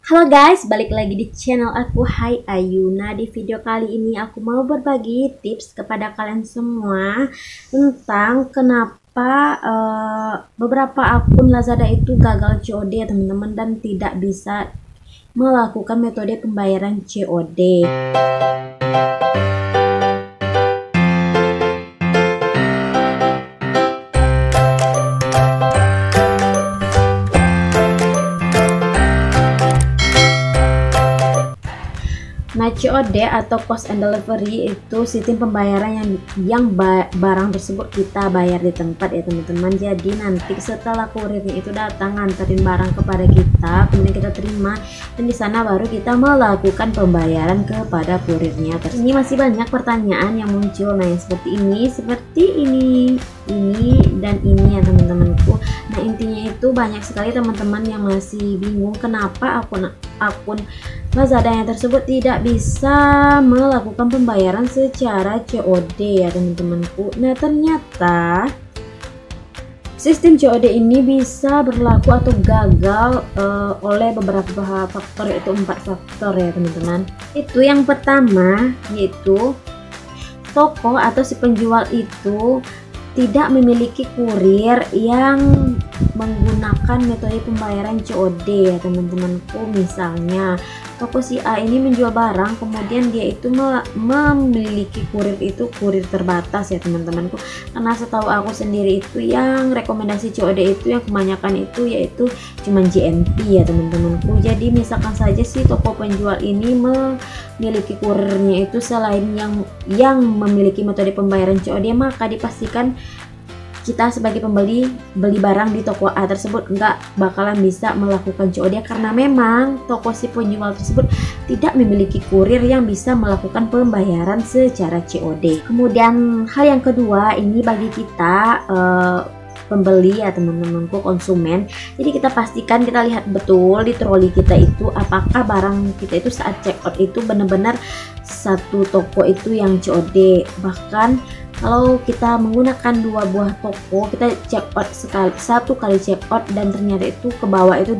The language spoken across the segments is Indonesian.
Halo guys, balik lagi di channel aku. Hai Ayuna. Di video kali ini aku mau berbagi tips kepada kalian semua tentang kenapa beberapa akun Lazada itu gagal COD ya teman-teman, dan tidak bisa melakukan metode pembayaran COD. Nah, COD atau cost and delivery itu sistem pembayaran yang barang tersebut kita bayar di tempat ya teman-teman. Jadi nanti setelah kurirnya itu datang nganterin barang kepada kita, kemudian kita terima, dan di sana baru kita melakukan pembayaran kepada kurirnya. Terus ini masih banyak pertanyaan yang muncul. Nah, yang seperti ini, dan ini ya teman-temanku. Nah, intinya itu banyak sekali teman-teman yang masih bingung kenapa akun Lazada yang tersebut tidak bisa melakukan pembayaran secara COD ya teman-temanku. Nah, ternyata sistem COD ini bisa berlaku atau gagal oleh beberapa faktor, yaitu 4 faktor ya teman-teman. Itu yang pertama, yaitu toko atau si penjual itu tidak memiliki kurir yang menggunakan metode pembayaran COD ya teman-temanku. Misalnya toko si A ini menjual barang, kemudian dia itu memiliki kurir terbatas ya teman-temanku. Karena setahu aku sendiri itu yang rekomendasi COD itu yang kebanyakan itu yaitu cuman JNP ya teman-temanku. Jadi misalkan saja si toko penjual ini memiliki kurirnya itu selain yang memiliki metode pembayaran COD, maka dipastikan kita sebagai pembeli beli barang di toko A tersebut nggak bakalan bisa melakukan COD, karena memang toko si penjual tersebut tidak memiliki kurir yang bisa melakukan pembayaran secara COD. Kemudian hal yang kedua, ini bagi kita pembeli ya teman-temanku, konsumen. Jadi kita pastikan, kita lihat betul di troli kita itu apakah barang kita itu saat check out itu benar-benar satu toko itu yang COD. Bahkan kalau kita menggunakan 2 buah toko, kita check out satu kali check out dan ternyata itu ke bawah itu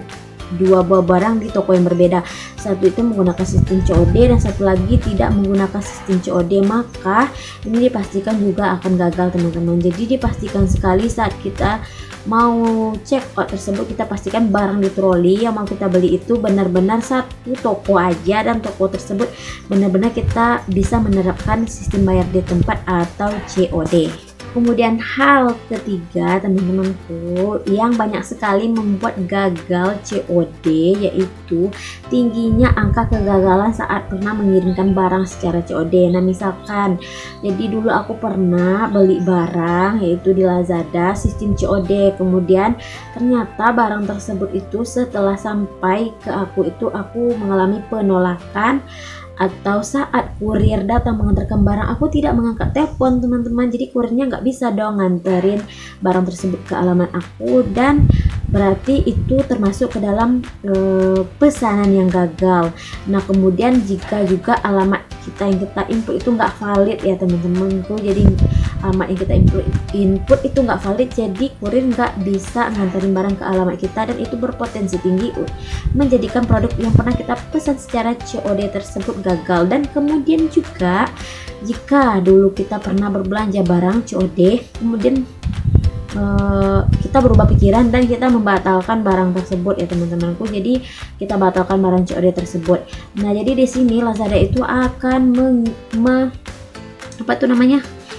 2 buah barang di toko yang berbeda. Satu itu menggunakan sistem COD dan satu lagi tidak menggunakan sistem COD, maka ini dipastikan juga akan gagal teman-teman. Jadi dipastikan sekali saat kita mau check out tersebut, kita pastikan barang di troli yang mau kita beli itu benar-benar satu toko aja, dan toko tersebut benar-benar kita bisa menerapkan sistem bayar di tempat atau COD. Kemudian hal ketiga teman-temanku yang banyak sekali membuat gagal COD, yaitu tingginya angka kegagalan saat pernah mengirimkan barang secara COD. Nah, misalkan jadi dulu aku pernah beli barang yaitu di Lazada sistem COD, kemudian ternyata barang tersebut itu setelah sampai ke aku itu aku mengalami penolakan, atau saat kurir datang mengantarkan barang aku tidak mengangkat telepon teman-teman. Jadi kurirnya nggak bisa dong nganterin barang tersebut ke alamat aku, dan berarti itu termasuk ke dalam pesanan yang gagal. Nah, kemudian jika juga alamat kita yang kita input itu nggak valid ya teman-temanku, jadi alamat yang kita input itu nggak valid, jadi kurir nggak bisa nganterin barang ke alamat kita, dan itu berpotensi tinggi menjadikan produk yang pernah kita pesan secara COD tersebut gagal. Dan kemudian juga jika dulu kita pernah berbelanja barang COD, kemudian kita berubah pikiran dan kita membatalkan barang tersebut ya teman-temanku. Jadi kita batalkan barang COD tersebut. Nah, jadi di sini Lazada itu akan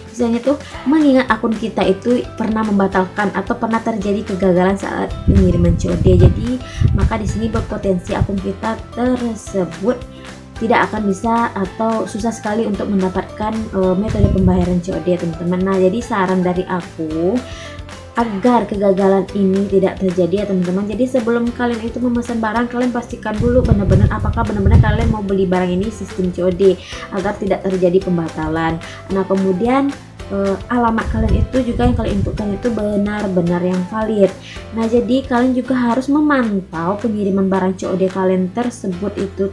misalnya tuh mengingat akun kita itu pernah membatalkan atau pernah terjadi kegagalan saat pengiriman COD. Jadi maka di sini berpotensi akun kita tersebut tidak akan bisa atau susah sekali untuk mendapatkan metode pembayaran COD ya teman-teman. Nah, jadi saran dari aku agar kegagalan ini tidak terjadi ya teman-teman, jadi sebelum kalian itu memesan barang, kalian pastikan dulu benar-benar apakah benar-benar kalian mau beli barang ini sistem COD agar tidak terjadi pembatalan. Nah, kemudian alamat kalian itu juga yang kalian inputkan itu benar-benar yang valid. Nah, jadi kalian juga harus memantau pengiriman barang COD kalian tersebut itu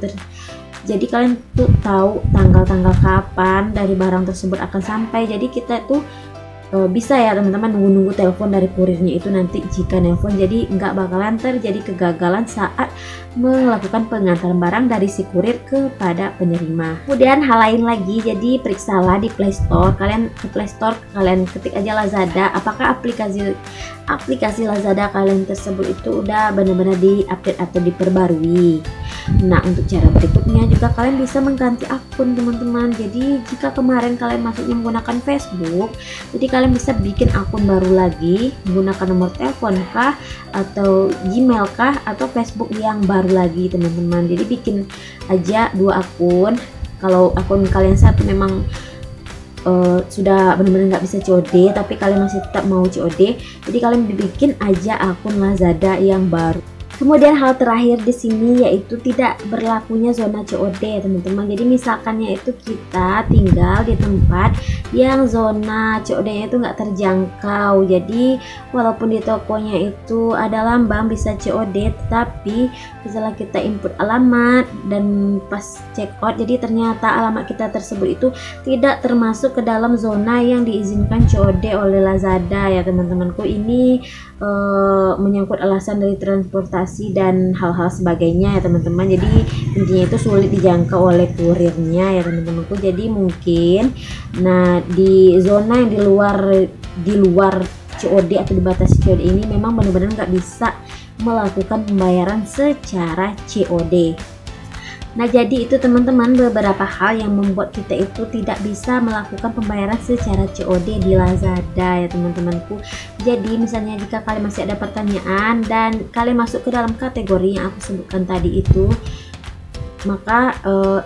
jadi kalian tuh tahu tanggal-tanggal kapan dari barang tersebut akan sampai. Jadi kita tuh bisa ya teman-teman nunggu telepon dari kurirnya itu nanti jika nelpon, jadi nggak bakalan terjadi kegagalan saat melakukan pengantaran barang dari si kurir kepada penerima. Kemudian hal lain lagi, jadi periksalah di Play Store, kalian ke Play Store, kalian ketik aja Lazada, apakah aplikasi Lazada kalian tersebut itu udah benar-benar diupdate atau diperbarui. Nah, untuk cara berikutnya juga kalian bisa mengganti akun teman-teman. Jadi jika kemarin kalian masuknya menggunakan Facebook, jadi kalian bisa bikin akun baru lagi menggunakan nomor telepon kah atau Gmail kah atau Facebook yang baru lagi teman-teman. Jadi bikin aja 2 akun. Kalau akun kalian satu memang sudah benar-benar nggak bisa COD tapi kalian masih tetap mau COD, jadi kalian bikin aja akun Lazada yang baru. Kemudian hal terakhir di sini yaitu tidak berlakunya zona COD ya teman-teman. Jadi misalkannya itu kita tinggal di tempat yang zona COD-nya itu nggak terjangkau. Jadi walaupun di tokonya itu ada lambang bisa COD, tetapi setelah kita input alamat dan pas check out, jadi ternyata alamat kita tersebut itu tidak termasuk ke dalam zona yang diizinkan COD oleh Lazada ya teman-temanku. Ini menyangkut alasan dari transportasi dan hal-hal sebagainya ya teman-teman. Jadi intinya itu sulit dijangkau oleh kurirnya ya teman-temanku. Jadi mungkin di zona yang di luar COD atau dibatasi COD ini memang benar-benar nggak bisa melakukan pembayaran secara COD. Nah, jadi itu teman-teman beberapa hal yang membuat kita itu tidak bisa melakukan pembayaran secara COD di Lazada ya teman-temanku. Jadi misalnya jika kalian masih ada pertanyaan dan kalian masuk ke dalam kategori yang aku sebutkan tadi itu, maka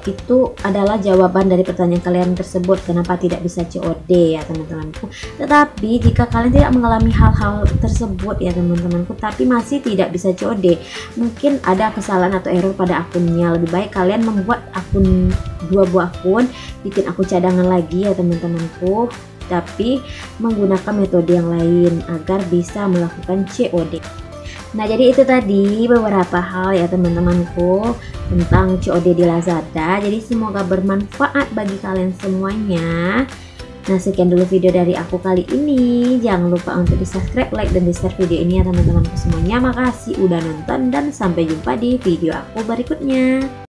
itu adalah jawaban dari pertanyaan kalian tersebut, kenapa tidak bisa COD ya teman-temanku. Tetapi jika kalian tidak mengalami hal-hal tersebut ya teman-temanku, tapi masih tidak bisa COD, mungkin ada kesalahan atau error pada akunnya, lebih baik kalian membuat akun 2 buah akun, bikin akun cadangan lagi ya teman-temanku, tapi menggunakan metode yang lain agar bisa melakukan COD. Nah, jadi itu tadi beberapa hal ya teman-temanku tentang COD di Lazada. Jadi semoga bermanfaat bagi kalian semuanya. Nah, sekian dulu video dari aku kali ini. Jangan lupa untuk di subscribe, like, dan di share video ini ya teman-temanku semuanya. Makasih udah nonton dan sampai jumpa di video aku berikutnya.